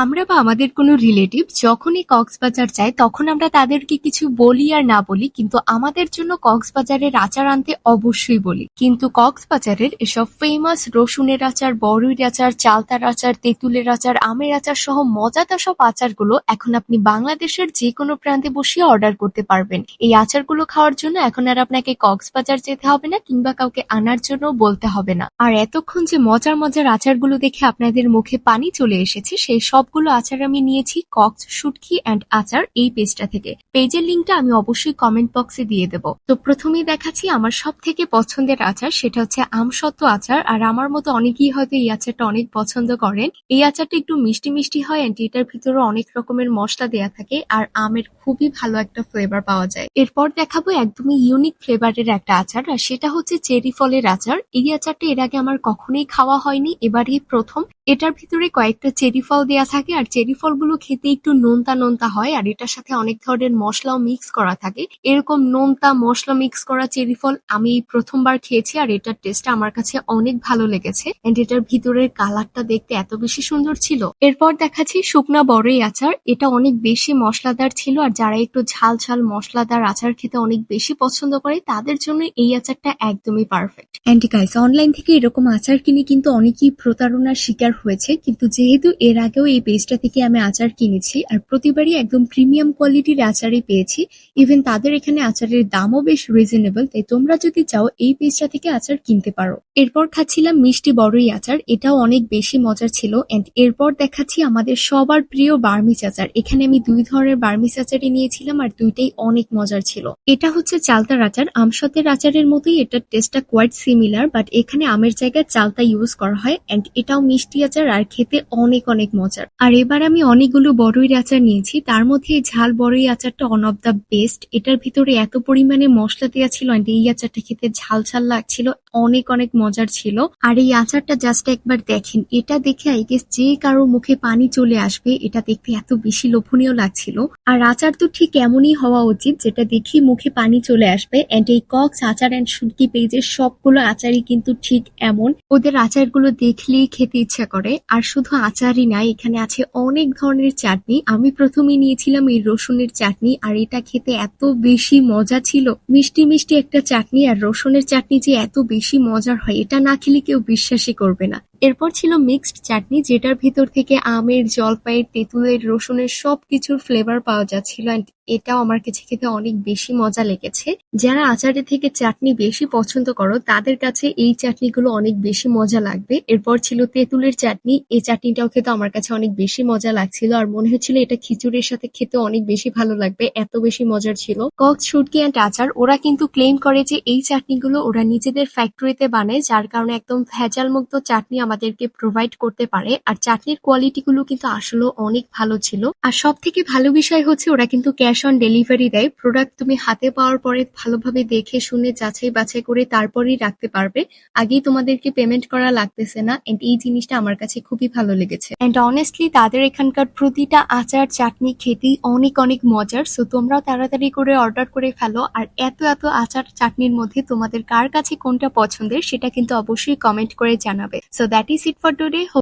আমরা বা আমাদের কোনো রিলেটিভ যখনই কক্সবাজার যায় তখন আমরা তাদেরকে কিছু বলি আর না বলি, কিন্তু আমাদের জন্য কক্সবাজারের আচার আনতে অবশ্যই বলি। কিন্তু কক্সবাজারের এসব ফেমাস রসুনের আচার, বড়ইর আচার, চালতার আচার, তেঁতুলের আচার, আমের আচার সহ মজাদার সব আচারগুলো এখন আপনি বাংলাদেশের যে কোনো প্রান্তে বসে অর্ডার করতে পারবেন। এই আচারগুলো খাওয়ার জন্য এখন আর আপনাকে কক্সবাজার যেতে হবে না, কিংবা কাউকে আনার জন্য বলতে হবে না। আর এতক্ষণ যে মজার মজার আচারগুলো দেখে আপনাদের মুখে পানি চলে এসেছে, সেই সবগুলো আচার আমি নিয়েছি কক্স শুটকি অ্যান্ড আচার এই পেজটা থেকে। পেজের লিঙ্কটা আমি অবশ্যই কমেন্ট বক্সে দিয়ে দেবো। তো প্রথমেই দেখাচ্ছি আমার সব থেকে পছন্দের আচার, সেটা হচ্ছে আমসত্ত্ব আচার। আর আমার মতো অনেকেই হয়তো এই আচারটা অনেক পছন্দ করেন। এই আচারটা একটু মিষ্টি মিষ্টি হয় অ্যান্ড এটার ভিতরে অনেক রকমের মশলা দেয়া থাকে আর আমের খুবই ভালো একটা ফ্লেভার পাওয়া যায়। এরপর দেখাবো একদমই ইউনিক ফ্লেভারের একটা আচার, আর সেটা হচ্ছে চেরি ফলের আচার। এই আচারটা এর আগে আমার কখনোই খাওয়া হয়নি, এবারই প্রথম। এটার ভিতরে কয়েকটা চেরি ফল দেয়া থাকে আর চেরি ফলগুলো খেতে একটু নোনতা নোনতা হয়, আর এটার সাথে অনেক ধরনের মশলাও মিক্স করা থাকে। এরকম নোনতা মশলা মিক্স করা চেরি ফল আমি এই প্রথমবার খেয়েছি, আর এটার টেস্টটা আমার কাছে অনেক ভালো লেগেছে এন্ড এটার ভিতরের কালারটা দেখতে এত বেশি সুন্দর ছিল। এরপর দেখাচ্ছি শুকনা বড়ই আচার। এটা অনেক বেশি মশলাদার ছিল, আর যারা একটু ঝাল ঝাল মশলাদার আচার খেতে অনেক বেশি পছন্দ করে তাদের জন্য এই আচারটা একদমই পারফেক্ট। এন্ড গাইস, অনলাইন থেকে এরকম আচার কিনে কিন্তু অনেকেই প্রতারণার শিকার হয়েছে, কিন্তু যেহেতু এর আগেও এই পেজটা থেকে আমি আচার কিনেছি আর প্রতিবারই একদম প্রিমিয়াম কোয়ালিটির আচারই পেয়েছি। ইভেন তাদের এখানে আচারের দামও বেশ রিজনেবল, তাই তোমরা যদি চাও এই পেজটা থেকে আচার কিনতে পারো। এরপর খাচ্ছিলাম মিষ্টি বড়ই আচার, এটাও অনেক বেশি মজার ছিল। এন্ড এরপর দেখাচ্ছি আমাদের সবার প্রিয় বার্মিজ আচার। এখানে আমি 2 ধরনের বার্মিজ আচারই নিয়েছিলাম আর দুইটাই অনেক মজার ছিল। এটা হচ্ছে চালতার আচার। আমসত্ত্বের আচারের মতোই এটার টেস্টটা কোয়াইট সিমিলার, বাট এখানে আমের জায়গায় চালতা ইউজ করা হয় এন্ড এটাও মিষ্টি আচার আর খেতে অনেক অনেক মজার। আর এবার আমি অনেকগুলো বড়ইর আচার নিয়েছি, তার মধ্যে এই ঝাল বড়ই আচারটা ওয়ান অফ দ্য বেস্ট। এটার ভিতরে এত পরিমাণে মশলা দেওয়া ছিল এন্ড এই আচারটা খেতে ঝাল ঝাল লাগছিল, অনেক অনেক মজার ছিল। আর এই আচারটা জাস্ট একবার দেখেন, এটা দেখে আই গেস যে কারো মুখে পানি চলে আসবে, এটা দেখতে এত বেশি লোভনীয় লাগছিল। আর আচার তো ঠিক এমনই হওয়া উচিত যেটা দেখি মুখে পানি চলে আসবে। এন্ড এই কক্স আচার অ্যান্ড শুটকি পেজের সবগুলো আচারই কিন্তু ঠিক এমন, ওদের আচারগুলো দেখলেই খেতে ইচ্ছা করে। আর শুধু আচারই নাই, এখানে আছে অনেক ধরনের চাটনি। আমি প্রথমেই নিয়েছিলাম এই রসুনের চাটনি, আর এটা খেতে এত বেশি মজা ছিল। মিষ্টি মিষ্টি একটা চাটনি, আর রসুনের চাটনি যে এত বেশি মজার হয় এটা না খেলে কেউ বিশ্বাসই করবে না। এরপর ছিল মিক্সড চাটনি, যেটার ভিতর থেকে আমের, জলপাইয়ের, তেঁতুলের, রসুনের সবকিছুর ফ্লেভার পাওয়া যাচ্ছিল এন্ড এটাও আমার কাছে খেতে অনেক বেশি মজা লেগেছে। যারা আচারের থেকে চাটনি বেশি পছন্দ করো তাদের কাছে এই চাটনিগুলো অনেক বেশি মজা লাগবে। এরপর ছিল তেঁতুলের চাটনি। এই চাটনিটাও খেতে আমার কাছে অনেক বেশি মজা লাগছিল, আর মনে হচ্ছিল এটা খিচুড়ির সাথে খেতে অনেক বেশি ভালো লাগবে, এত বেশি মজার ছিল। কক্স শুটকি অ্যান্ড আচার ওরা কিন্তু ক্লেম করে যে এই চাটনিগুলো ওরা নিজেদের ফ্যাক্টরিতে বানায়, যার কারণে একদম ভেজাল মুক্ত চাটনি আমাদেরকে প্রোভাইড করতে পারে। আর চাটনির কোয়ালিটি গুলো কিন্তু আসলে অনেক ভালো ছিল। আর সব থেকে ভালো বিষয় হচ্ছে ওরা কিন্তু ক্যাশ অন ডেলিভারি দেয়। প্রোডাক্ট তুমি হাতে পাওয়ার পরে ভালোভাবে দেখে শুনে যাচাই বাছাই করে তারপরেই রাখতে পারবে, আগেই তোমাদেরকে পেমেন্ট করা লাগতেছে না। এন্ড এই জিনিসটা আমার কাছে খুবই ভালো লেগেছে। এন্ড অনেস্টলি তাদের এখানকার প্রতিটা আচার চাটনি খেতেই অনেক অনেক মজার। সো তোমরাও তাড়াতাড়ি করে অর্ডার করে ফেলো। আর এত এত আচার চাটনির মধ্যে তোমাদের কার কাছে কোনটা পছন্দের সেটা কিন্তু অবশ্যই কমেন্ট করে জানাবে। So that is it for today.